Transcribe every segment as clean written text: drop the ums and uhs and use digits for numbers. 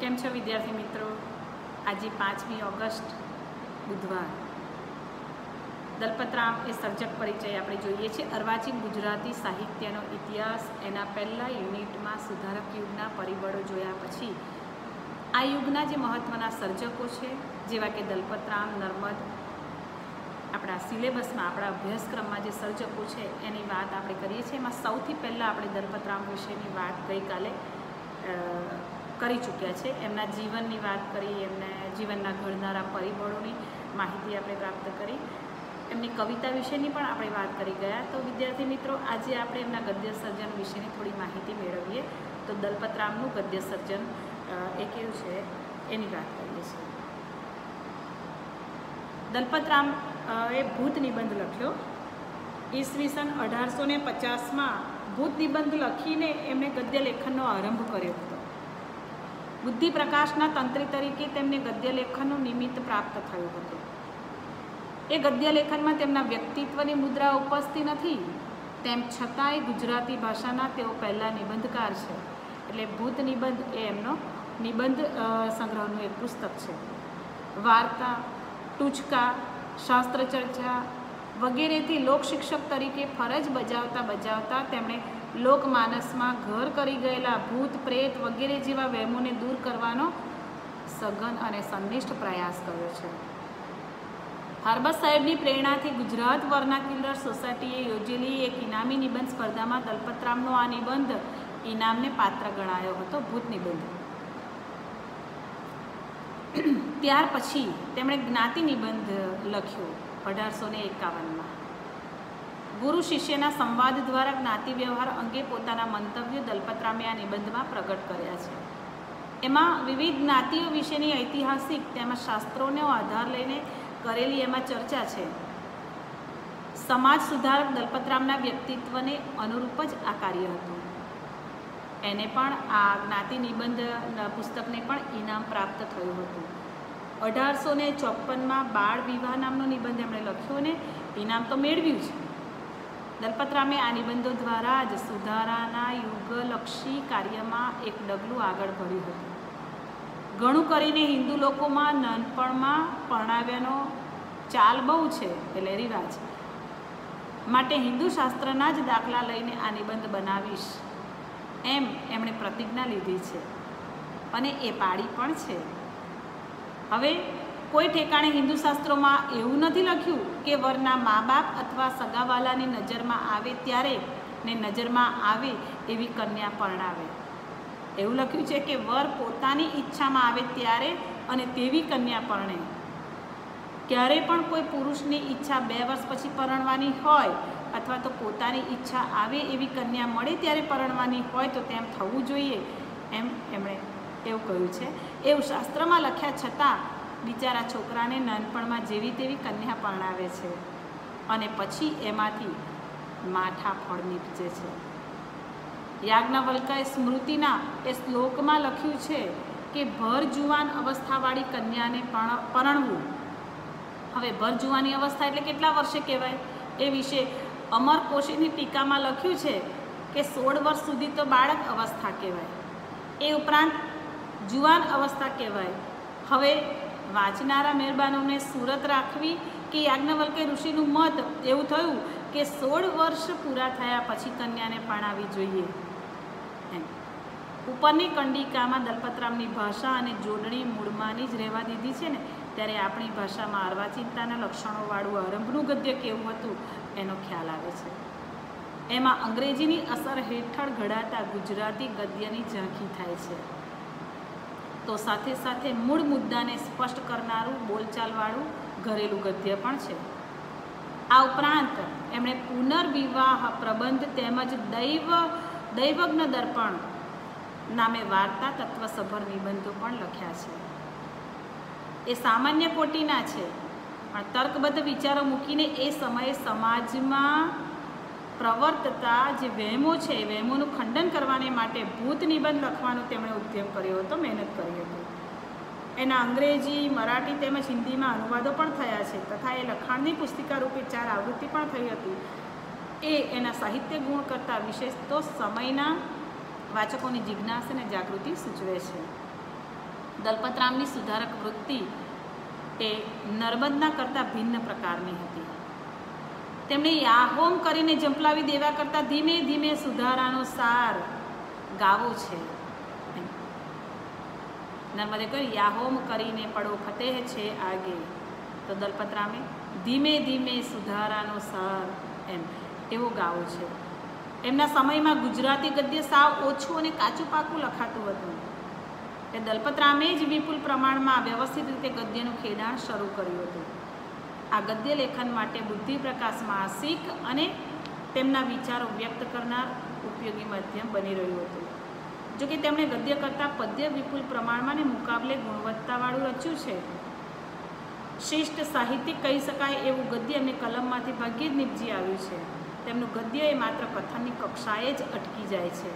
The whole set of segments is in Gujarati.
કેમ છો વિદ્યાર્થી મિત્રો? આજે 5મી ઓગસ્ટ બુધવાર. દલપતરામ એ સર્જક પરિચય આપણે જોઈએ છીએ. અર્વાચીન ગુજરાતી સાહિત્યનો ઇતિહાસ. એના પહેલાં યુનિટમાં સુધારક યુગના પરિબળો જોયા પછી આ યુગના જે મહત્ત્વના સર્જકો છે જેવા કે દલપતરામ, નર્મદ, આપણા સિલેબસમાં આપણા અભ્યાસક્રમમાં જે સર્જકો છે એની વાત આપણે કરીએ છીએ. એમાં સૌથી પહેલાં આપણે દલપતરામ વિશેની વાત ગઈકાલે કરી ચૂક્યા છે. એમના જીવનની વાત કરી, એમને જીવનના ઘડનારા પરિબળોની માહિતી આપણે પ્રાપ્ત કરી, એમની કવિતા વિશેની પણ આપણે વાત કરી ગયા. તો વિદ્યાર્થી મિત્રો, આજે આપણે એમના ગદ્ય સર્જન વિશેની થોડી માહિતી મેળવીએ. તો દલપતરામનું ગદ્ય સર્જન એ કેવું છે એની વાત કરીએ છીએ. દલપતરામ એ ભૂત નિબંધ લખ્યો. ઈસવીસન 1850માં ભૂત નિબંધ લખીને એમણે ગદ્ય લેખનનો આરંભ કર્યો હતો. બુદ્ધિ પ્રકાશના તંત્રી તરીકે તેમને ગદ્ય લેખનનું નિમિત્ત પ્રાપ્ત થયું હતું. એ ગદ્ય લેખનમાં તેમના વ્યક્તિત્વની મુદ્રા ઉપજતી નથી, તેમ છતાંય ગુજરાતી ભાષાના તેઓ પહેલા નિબંધકાર છે. એટલે ભૂત નિબંધ એ એમનો નિબંધ સંગ્રહનું એક પુસ્તક છે. વાર્તા, ટૂચકા, શાસ્ત્ર ચર્ચા વગેરેથી લોકશિક્ષક તરીકે ફરજ બજાવતા તેમણે લોકમાનસમાં ઘર કરી ગયેલા ભૂત, પ્રેત વગેરે જેવા વહેમોને દૂર કરવાનો સઘન અને સંનિષ્ઠ પ્રયાસ કર્યો છે. હરબત સાહેબની પ્રેરણાથી ગુજરાત વર્નાક્યુલર સોસાયટીએ યોજેલી એક ઇનામી નિબંધ સ્પર્ધામાં દલપતરામનો આ નિબંધ ઇનામને પાત્ર ગણાયો હતો, ભૂત નિબંધ. ત્યાર પછી તેમણે જ્ઞાતિ નિબંધ લખ્યો 1851માં. ગુરુ શિષ્યના સંવાદ દ્વારા જ્ઞાતિ વ્યવહાર અંગે પોતાના મંતવ્યો દલપતરામે આ નિબંધમાં પ્રગટ કર્યા છે. એમાં વિવિધ જ્ઞાતિઓ વિશેની ઐતિહાસિક તેમજ શાસ્ત્રોનો આધાર લઈને કરેલી એમાં ચર્ચા છે. સમાજ સુધારક દલપતરામના વ્યક્તિત્વને અનુરૂપ જ આ કાર્ય હતું. એને પણ આ જ્ઞાતિ નિબંધ પુસ્તકને પણ ઇનામ પ્રાપ્ત થયું હતું. 1854માં બાળ વિવાહ નામનો નિબંધ એમણે લખ્યો અને ઇનામ તો મેળવ્યું છે. દલપતરામે આ નિબંધો દ્વારા જ સુધારાના યુગલક્ષી કાર્યમાં એક ડગલું આગળ ભર્યું હતું. ઘણું કરીને હિન્દુ લોકોમાં નાનપણમાં પરણાવ્યાનો ચાલ બહુ છે, એટલે રિવાજ માટે હિન્દુ શાસ્ત્રના જ દાખલા લઈને આ નિબંધ બનાવીશ એમ એમણે પ્રતિજ્ઞા લીધી છે અને એ પાડી પણ છે. હવે કોઈ ઠેકાણે હિન્દુ શાસ્ત્રોમાં એવું નથી લખ્યું કે વરના મા બાપ અથવા સગાવાલાની નજરમાં આવે ત્યારે ને નજરમાં આવે એવી કન્યા પરણાવે. એવું લખ્યું છે કે વર પોતાની ઈચ્છામાં આવે ત્યારે અને તેવી કન્યા પરણે. ક્યારે પણ કોઈ પુરુષની ઈચ્છા 2 વર્ષ પછી પરણવાની હોય અથવા તો પોતાની ઈચ્છા આવે એવી કન્યા મળે ત્યારે પરણવાની હોય તો તેમ થવું જોઈએ એમ એમણે એવું કહ્યું છે. એવું શાસ્ત્રમાં લખ્યા છતાં બિચારા છોકરાને નાનપણમાં જેવી તેવી કન્યા પરણાવે છે અને પછી એમાંથી માઠા ફળ નીપજે છે. યાજ્ઞવલ્ક્યે સ્મૃતિના એ શ્લોકમાં લખ્યું છે કે ભર જુવાન અવસ્થાવાળી કન્યાને પરણવું. હવે ભર જુવાની અવસ્થા એટલે કેટલા વર્ષે કહેવાય એ વિશે અમરકોશીની ટીકામાં લખ્યું છે કે 16 વર્ષ સુધી તો બાળક અવસ્થા કહેવાય, એ ઉપરાંત જુવાન અવસ્થા કહેવાય. હવે વાંચનારા મહેરબાનોને સુરત રાખવી કે યાજ્ઞવલ્ક્ય ઋષિનું મત એવું થયું કે 16 વર્ષ પૂરા થયા પછી કન્યાને પરણાવી જોઈએ એમ. ઉપરની કંડિકામાં દલપતરામની ભાષા અને જોડણી મૂળમાંની જ રહેવા દીધી છે ને, ત્યારે આપણી ભાષામાં અર્વાચીનતાના લક્ષણોવાળું આરંભનું ગદ્ય કેવું હતું એનો ખ્યાલ આવે છે. એમાં અંગ્રેજીની અસર હેઠળ ઘડાતા ગુજરાતી ગદ્યની ઝાંખી થાય છે. તો સાથે સાથે મૂળ મુદ્દાને સ્પષ્ટ કરનારું બોલચાલવાળું ઘરેલું ગદ્ય પણ છે. આ ઉપરાંત એમણે પુનર્વિવાહ પ્રબંધ તેમજ દૈવજ્ઞ દર્પણ નામે વાર્તા તત્વસભર નિબંધો પણ લખ્યા છે. એ સામાન્ય કોટીના છે, પણ તર્કબદ્ધ વિચારો મૂકીને એ સમયે સમાજમાં પ્રવર્તતા જે વહેમો છે એ વહેમોનું ખંડન કરવાને માટે ભૂત નિબંધ લખવાનો તેમણે ઉદ્યમ કર્યો હતો, મહેનત કરી હતી. એના અંગ્રેજી, મરાઠી તેમજ હિન્દીમાં અનુવાદો પણ થયા છે તથા એ લખાણની પુસ્તિકા રૂપે 4 આવૃત્તિ પણ થઈ હતી. એ એના સાહિત્ય ગુણ કરતાં વિશેષ તો સમયના વાચકોની જિજ્ઞાસા અને જાગૃતિ સૂચવે છે. દલપતરામની સુધારક વૃત્તિ એ નર્મદના કરતાં ભિન્ન પ્રકારની હતી. તેમણે યાહોમ કરીને ઝંપલાવી દેવા કરતાં ધીમે ધીમે સુધારાનો સાર ગાવો છે. નર્મદે કહ્યું યાહોમ કરીને પડો ફતેહ છે આગે, તો દલપતરામે ધીમે ધીમે સુધારાનો સાર એમ એવો ગાવો છે. એમના સમયમાં ગુજરાતી ગદ્ય સાવ ઓછું અને કાચું પાકું લખાતું હતું. એ દલપતરામે જ વિપુલ પ્રમાણમાં વ્યવસ્થિત રીતે ગદ્યનું ખેડાણ શરૂ કર્યું હતું. આ ગદ્ય લેખન માટે બુદ્ધિપ્રકાશ માસિક અને તેમના વિચારો વ્યક્ત કરનાર ઉપયોગી માધ્યમ બની રહ્યું હતું. જોકે તેમણે ગદ્ય કરતાં પદ્ય વિપુલ પ્રમાણમાં ને મુકાબલે ગુણવત્તાવાળું રચ્યું છે. શ્રેષ્ઠ સાહિત્યિક કહી શકાય એવું ગદ્ય એમની કલમમાંથી ભાગ્યે જ નીપજી આવ્યું છે. તેમનું ગદ્ય એ માત્ર કથનની કક્ષાએ જ અટકી જાય છે.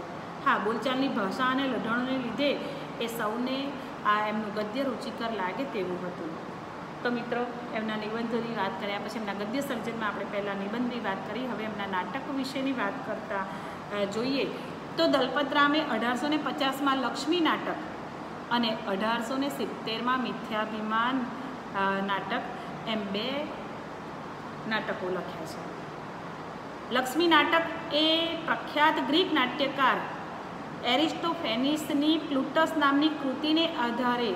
હા, બોલચાલની ભાષા અને લઢણોને લીધે એ સૌને આ એમનું ગદ્ય રુચિકર લાગે તેવું હતું. તો મિત્રો, એમના નિબંધોની વાત કર્યા પછી એમના ગદ્ય સર્જનમાં આપણે પહેલાં નિબંધની વાત કરી, હવે એમના નાટક વિશેની વાત કરતા જોઈએ તો દલપતરામે 1850માં લક્ષ્મી નાટક અને 1870માં મિથ્યાભિમાન નાટક એમ 2 નાટકો લખ્યા છે. લક્ષ્મી નાટક એ પ્રખ્યાત ગ્રીક નાટ્યકાર એરિસ્ટોફેનિસની પ્લુટસ નામની કૃતિને આધારે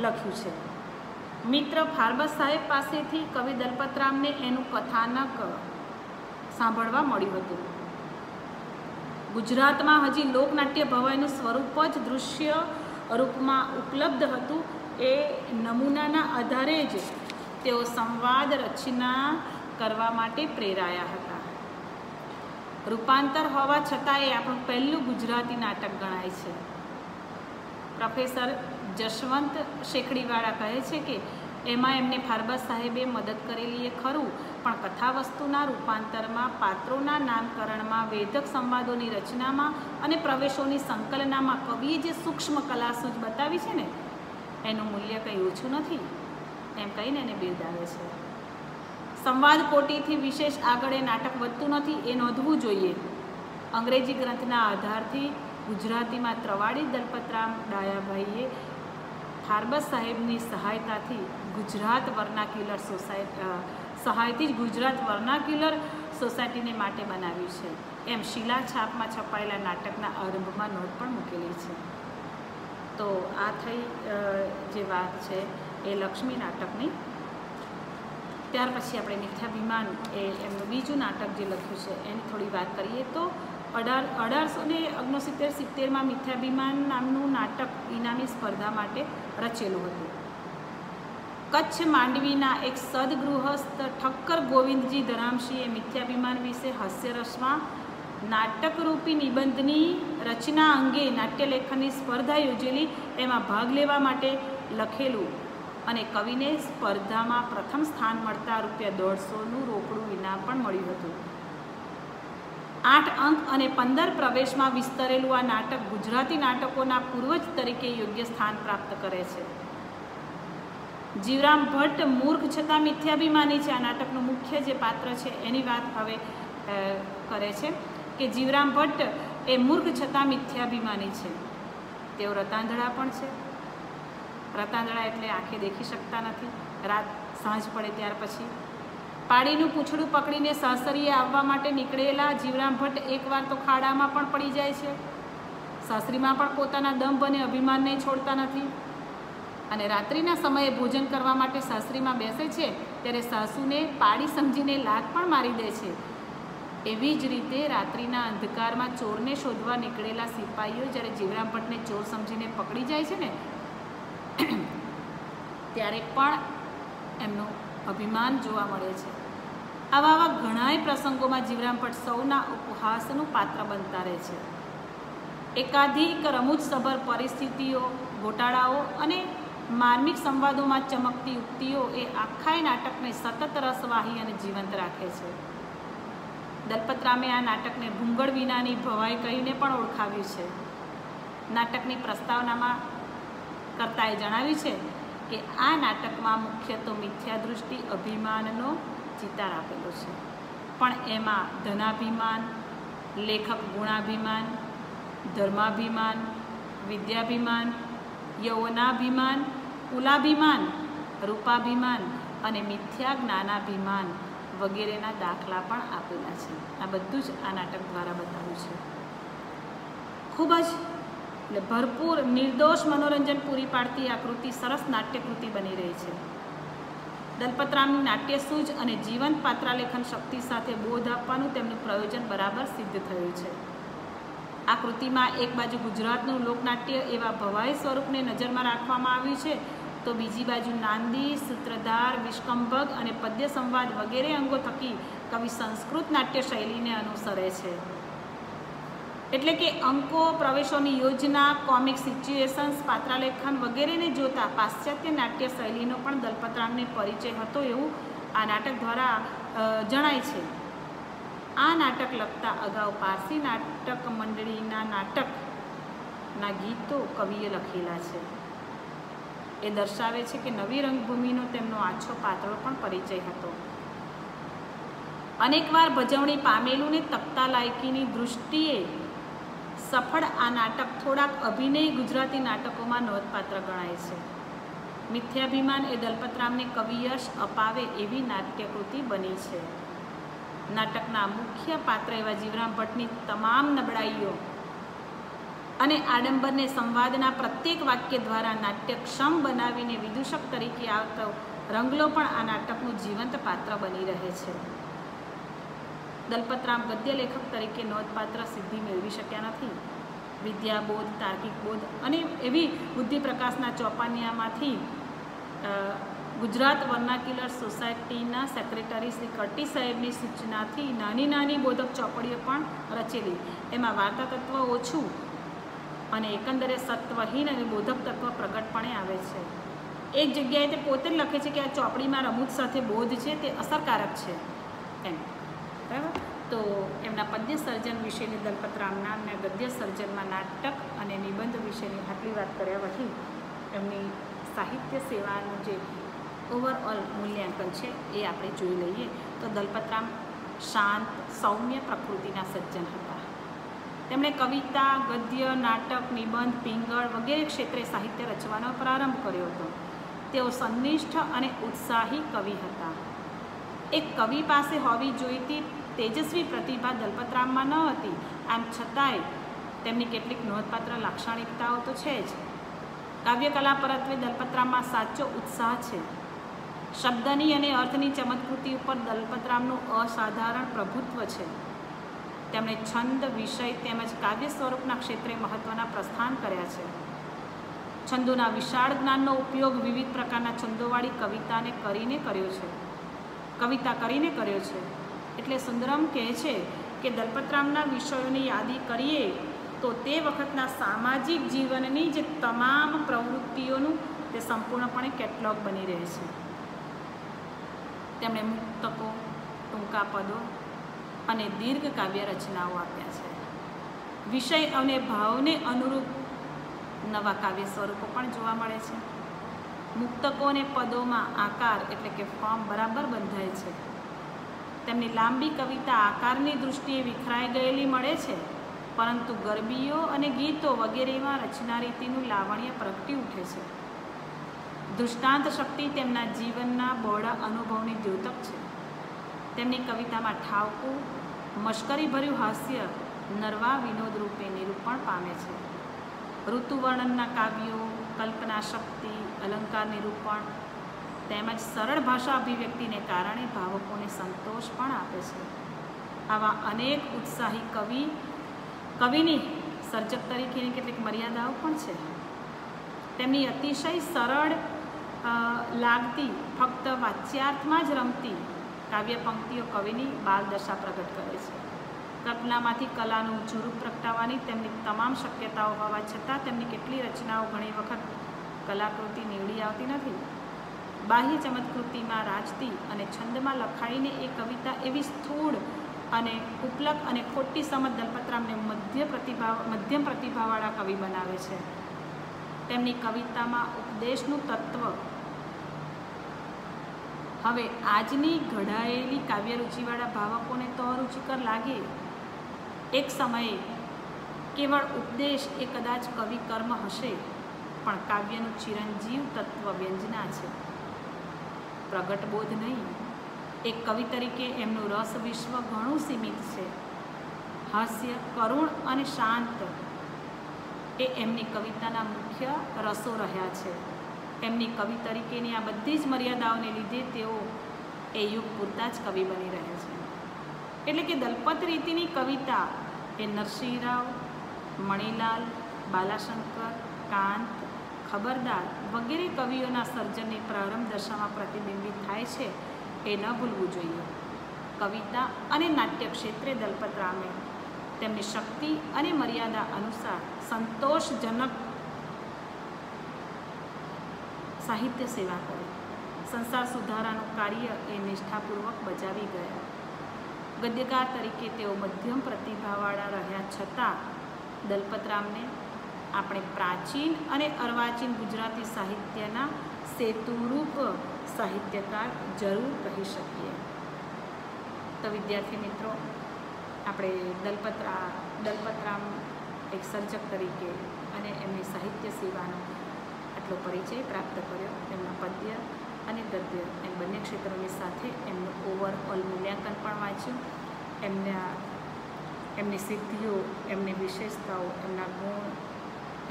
લખ્યું છે. મિત્ર ફાર્બસ સાહેબ પાસેથી કવિ દલપતરામને એનું કથાનક સાંભળવા મળ્યું હતું. ગુજરાતમાં હજી લોકનાટ્ય ભવાઈનું સ્વરૂપ જ દૃશ્ય રૂપમાં ઉપલબ્ધ હતું. એ નમૂનાના આધારે જ તેઓ સંવાદ રચના કરવા માટે પ્રેરાયા હતા. રૂપાંતર હોવા છતાં એ આપણું પહેલું ગુજરાતી નાટક ગણાય છે. પ્રોફેસર જશવંત શેખડીવાળા કહે છે કે એમાં એમને ફાર્બસ સાહેબે મદદ કરેલી એ ખરું, પણ કથાવસ્તુના રૂપાંતરમાં, પાત્રોના નામકરણમાં, વેધક સંવાદોની રચનામાં અને પ્રવેશોની સંકલનામાં કવિએ જે સૂક્ષ્મ કલાસૂઝ બતાવી છે ને એનું મૂલ્ય કંઈ ઓછું નથી એમ કહીને એને બિરદાવે છે. સંવાદ કોટીથી વિશેષ આગળ એ નાટક વધતું નથી એ નોંધવું જોઈએ. અંગ્રેજી ગ્રંથના આધારથી ગુજરાતીમાં ત્રવાડી દલપતરામ ડાયાભાઈએ ફાર્બસ સાહેબની સહાયતાથી ગુજરાત વર્નાક્યુલર સહાયથી જ ગુજરાત વર્નાક્યુલર સોસાયટીને માટે બનાવ્યું છે એમ શિલાછાપમાં છપાયેલા નાટકના આરંભમાં નોંધ પણ મૂકેલી છે. તો આ થઈ જે વાત છે એ લક્ષ્મી નાટકની. ત્યાર પછી આપણે મિથ્યાભિમાન એ એમનું બીજું નાટક જે લખ્યું છે એની થોડી વાત કરીએ તો 1869-70માં મિથ્યાભિમાન નામનું નાટક ઇનામી સ્પર્ધા માટે રચેલું હતું. કચ્છ માંડવીના એક સદગૃહસ્થ ઠક્કર ગોવિંદજી ધરામસિંહે મિથ્યાભિમાન વિશે હાસ્યરસમાં નાટકરૂપી નિબંધની રચના અંગે નાટ્યલેખનની સ્પર્ધા યોજેલી. એમાં ભાગ લેવા માટે લખેલું અને કવિને સ્પર્ધામાં પ્રથમ સ્થાન મળતા ₹150નું રોકડું ઇનામ પણ મળ્યું હતું. 8 અંક અને 15 પ્રવેશમાં વિસ્તરેલું આ નાટક ગુજરાતી નાટકોના પૂર્વજ તરીકે યોગ્ય સ્થાન પ્રાપ્ત કરે છે. જીવરામ ભટ્ટ મૂર્ખ છતાં મિથ્યાભિમાની છે. આ નાટકનું મુખ્ય જે પાત્ર છે એની વાત હવે કરે છે કે જીવરામ ભટ્ટ એ મૂર્ખ છતાં મિથ્યાભિમાની છે. તેઓ રતાંધળા પણ છે. રતાંધળા એટલે આંખે દેખી શકતા નથી. રાત સાંજ પડે ત્યાર પછી પાડીનું પૂંછડું પકડીને સાસરીએ આવવા માટે નીકળેલા જીવરામ ભટ્ટ એકવાર તો ખાડામાં પણ પડી જાય છે. સાસરીમાં પણ પોતાના દંભ અને અભિમાનને છોડતા નથી અને રાત્રિના સમયે ભોજન કરવા માટે સાસરીમાં બેસે છે ત્યારે સાસુને પાડી સમજીને લાત પણ મારી દે છે. એવી જ રીતે રાત્રિના અંધકારમાં ચોરને શોધવા નીકળેલા સિપાહીઓ જ્યારે જીવરામ ભટ્ટને ચોર સમજીને પકડી જાય છે ને ત્યારે પણ એમનું અભિમાન જોવા મળે છે. આવા ઘણાય પ્રસંગોમાં જીવરામ ભટ્ટ સૌના ઉપહાસનું પાત્ર બનતા રહે છે. એકાધિક રમૂજસભર પરિસ્થિતિઓ, ગોટાળાઓ અને માર્મિક સંવાદોમાં ચમકતી ઉક્તિઓ એ આખાય નાટકને સતત રસવાહી અને જીવંત રાખે છે. દલપતરામે આ નાટકને ભૂંગળ વિનાની ભવાઈ કહીને પણ ઓળખાવ્યું છે. નાટકની પ્રસ્તાવનામાં કર્તાએ જણાવ્યું છે કે આ નાટકમાં મુખ્ય તો મિથ્યાદૃષ્ટિ અભિમાનનો ચિતાર આપેલો છે, પણ એમાં ધનાભિમાન, લેખક ગુણાભિમાન, ધર્માભિમાન, વિદ્યાભિમાન, યૌવનાભિમાન, કુલાભિમાન, રૂપાભિમાન અને મિથ્યા જ્ઞાનાભિમાન વગેરેના દાખલા પણ આપેલા છે. આ બધું જ આ નાટક દ્વારા બતાવ્યું છે. ખૂબ જ એટલે ભરપૂર નિર્દોષ મનોરંજન પૂરી પાડતી આ કૃતિ સરસ નાટ્યકૃતિ બની રહી છે. દલપતરામની નાટ્યસૂઝ અને જીવંત પાત્રાલેખન શક્તિ સાથે બોધ આપવાનું તેમનું પ્રયોજન બરાબર સિદ્ધ થયું છે. આ કૃતિમાં એક બાજુ ગુજરાતનું લોકનાટ્ય એવા ભવાઈ સ્વરૂપને નજરમાં રાખવામાં આવ્યું છે, તો બીજી બાજુ નાંદી, સૂત્રધાર, વિષ્કંભક અને પદ્ય સંવાદ વગેરે અંગો થકી કવિ સંસ્કૃત નાટ્ય શૈલીને અનુસરે છે. એટલે કે અંકો, પ્રવેશોની યોજના, કોમિક સિચ્યુએશન્સ, પાત્રાલેખન વગેરેને જોતા પાશ્ચાત્ય નાટ્ય શૈલીનો પણ દલપતરામને પરિચય હતો એવું આ નાટક દ્વારા જણાય છે. આ નાટક લખતા અગાઉ પારસી નાટક મંડળીના નાટકના ગીતો કવિએ લખેલા છે. એ દર્શાવે છે કે નવી રંગભૂમિનો તેમનો આછો પાતળો પણ પરિચય હતો. અનેકવાર ભજવણી પામેલું ને તકતા લાયકીની દૃષ્ટિએ સફળ આ નાટક થોડાક અભિનય ગુજરાતી નાટકોમાં નોંધપાત્ર ગણાય છે. મિથ્યાભિમાન એ દલપતરામને કવિયશ અપાવે એવી નાટ્યકૃતિ બની છે. નાટકના મુખ્ય પાત્ર એવા જીવરામ ભટ્ટની તમામ નબળાઈઓ અને આડંબરને સંવાદના પ્રત્યેક વાક્ય દ્વારા નાટ્યક્ષમ બનાવીને વિદૂષક તરીકે આવતો રંગલો પણ આ નાટકનું જીવંત પાત્ર બની રહે છે. દલપતરામ ગદ્ય લેખક તરીકે નોંધપાત્ર સિદ્ધિ મેળવી શક્યા નથી. વિદ્યાબોધ, તાર્કિક બોધ અને એવી બુદ્ધિ પ્રકાશના ચોપાનિયામાંથી ગુજરાત વર્નાક્યુલર સોસાયટીના સેક્રેટરી શ્રી કટી સાહેબની સૂચનાથી નાની નાની બોધક ચોપડીઓ પણ રચેલી. એમાં વાર્તા તત્વ ઓછું અને એકંદરે સત્વહીન અને બોધક તત્વ પ્રગટપણે આવે છે. એક જગ્યાએ તે પોતે જ લખે છે કે આ ચોપડીમાં રમૂજ સાથે બોધ છે તે અસરકારક છે એમ. બરાબર. તો એમના પદ્ય સર્જન વિશેની દલપતરામના અને ગદ્ય સર્જનમાં નાટક અને નિબંધ વિશેની આટલી વાત કર્યા પછી એમની સાહિત્ય સેવાનું જે ઓવરઓલ મૂલ્યાંકન છે એ આપણે જોઈ લઈએ. તો દલપતરામ શાંત, સૌમ્ય પ્રકૃતિના સજ્જન હતા. તેમણે કવિતા, ગદ્ય, નાટક, નિબંધ, પિંગળ વગેરે ક્ષેત્રે સાહિત્ય રચવાનો પ્રારંભ કર્યો હતો. તેઓ સંનિષ્ઠ અને ઉત્સાહી કવિ હતા. એક કવિ પાસે હોવી જોઈતી તેજસ્વી પ્રતિભા દલપતરામમાં ન હતી. આમ છતાંય તેમની કેટલીક નોંધપાત્ર લાક્ષણિકતાઓ તો છે જ. કાવ્યકલા પરત્વે દલપતરામમાં સાચો ઉત્સાહ છે. શબ્દની અને અર્થની ચમત્કૃતિ ઉપર દલપતરામનું અસાધારણ પ્રભુત્વ છે. તેમણે છંદ, વિષય તેમજ કાવ્ય સ્વરૂપના ક્ષેત્રે મહત્ત્વના પ્રસ્થાન કર્યા છે. છંદોના વિશાળ જ્ઞાનનો ઉપયોગ વિવિધ પ્રકારના છંદોવાળી કવિતા કરીને કર્યો છે. એટલે સુંદરમ કહે છે કે દલપતરામના વિષયોની યાદી કરીએ તો તે વખતના સામાજિક જીવનની જે તમામ પ્રવૃત્તિઓનું તે સંપૂર્ણપણે કેટલોગ બની રહે છે. તેમણે મુક્તકો, ટૂંકા પદો અને દીર્ઘ કાવ્ય રચનાઓ આપ્યા છે. વિષય અને ભાવને અનુરૂપ નવા કાવ્ય સ્વરૂપો પણ જોવા મળે છે. મુક્તકો અને પદોમાં આકાર એટલે કે ફોર્મ બરાબર બંધાય છે. તેમની લાંબી કવિતા આકારની દૃષ્ટિએ વિખરાઈ ગયેલી મળે છે, પરંતુ ગરબીઓ અને ગીતો વગેરેમાં રચના રીતિનું લાવણ્ય પ્રગટી ઉઠે છે. દૃષ્ટાંત શક્તિ તેમના જીવનના બહોળા અનુભવની દ્યોતક છે. તેમની કવિતામાં ઠાવકું, મશ્કરીભર્યું હાસ્ય નરવા વિનોદ રૂપે નિરૂપણ પામે છે. ઋતુવર્ણનના કાવ્યો, કલ્પના શક્તિ, અલંકાર નિરૂપણ તેમજ સરળ ભાષા અભિવ્યક્તિને કારણે ભાવકોને સંતોષ પણ આપે છે. આવા અનેક ઉત્સાહી કવિની સર્જક તરીકેની કેટલીક મર્યાદાઓ પણ છે. તેમની અતિશય સરળ લાગતી, ફક્ત વાચ્યાર્થમાં જ રમતી કાવ્ય પંક્તિઓ કવિની બાલદશા પ્રગટ કરે છે. કલ્પનામાંથી કલાનું ઝુરૂપ પ્રગટાવવાની તેમની તમામ શક્યતાઓ હોવા છતાં તેમની કેટલી રચનાઓ ઘણી વખત કલાકૃતિ નીવડી આવતી નથી. બાહ્ય ચમત્કૃતિમાં રાજતી અને છંદમાં લખાઈને એ કવિતા એવી સ્થૂળ અને ઉપલક અને ખોટી સમજ દલપતરામને મધ્યમ પ્રતિભાવાળા કવિ બનાવે છે. તેમની કવિતામાં ઉપદેશનું તત્વ હવે આજની ઘડાયેલી કાવ્યરુચિવાળા ભાવકોને તો અરુચિકર લાગે. એક સમયે કેવળ ઉપદેશ એ કદાચ કવિ કર્મ હશે, પણ કાવ્યનું ચિરંજીવ તત્વ વ્યંજના છે, પ્રગટબોધ નહીં. એક કવિ તરીકે એમનું રસ વિશ્વ ઘણું સીમિત છે. હાસ્ય, કરુણ અને શાંત એ એમની કવિતાના મુખ્ય રસો રહ્યા છે. એમની કવિ તરીકેની આ બધી જ મર્યાદાઓને લીધે તેઓ એ યુગ પૂરતા જ કવિ બની રહ્યા છે. એટલે કે દલપત રીતિની કવિતા એ નરસિંહ રાવ, મણિલાલ, બાલાશંકર, કાંત, ખબરદાર વગેરે કવિઓના સર્જનની પ્રારંભ દશામાં પ્રતિબિંબિત થાય છે એ ન ભૂલવું જોઈએ. કવિતા અને નાટ્ય ક્ષેત્રે દલપતરામે તેમની શક્તિ અને મર્યાદા અનુસાર સંતોષજનક સાહિત્ય સેવા કરી. સંસાર સુધારાનું કાર્ય એ નિષ્ઠાપૂર્વક બજાવી ગયા. ગદ્યકાર તરીકે તેઓ મધ્યમ પ્રતિભાવાળા રહ્યા છતાં દલપતરામને આપણે પ્રાચીન અને અર્વાચીન ગુજરાતી સાહિત્યના સેતુરૂપ સાહિત્યકાર જરૂર કહી શકીએ. તો વિદ્યાર્થી મિત્રો, આપણે દલપતરામ એક સર્જક તરીકે અને એમની સાહિત્ય સેવાનો આટલો પરિચય પ્રાપ્ત કર્યો. એમના પદ્ય અને ગદ્ય એમ બંને ક્ષેત્રોની સાથે એમનું ઓવરઓલ મૂલ્યાંકન પણ વાંચ્યું. એમની સિદ્ધિઓ, એમની વિશેષતાઓ, એમના ગુણ,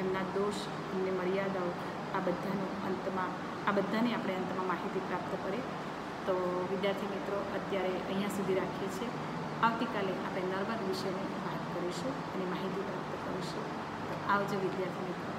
એમના દોષ, એમની મર્યાદાઓ, આ બધાની આપણે અંતમાં માહિતી પ્રાપ્ત કરીએ. તો વિદ્યાર્થી મિત્રો, અત્યારે અહીંયા સુધી રાખીએ છીએ. આવતીકાલે આપણે નર્મદ વિશેની વાત કરીશું અને માહિતી પ્રાપ્ત કરીશું. તો આવજો વિદ્યાર્થી મિત્રો.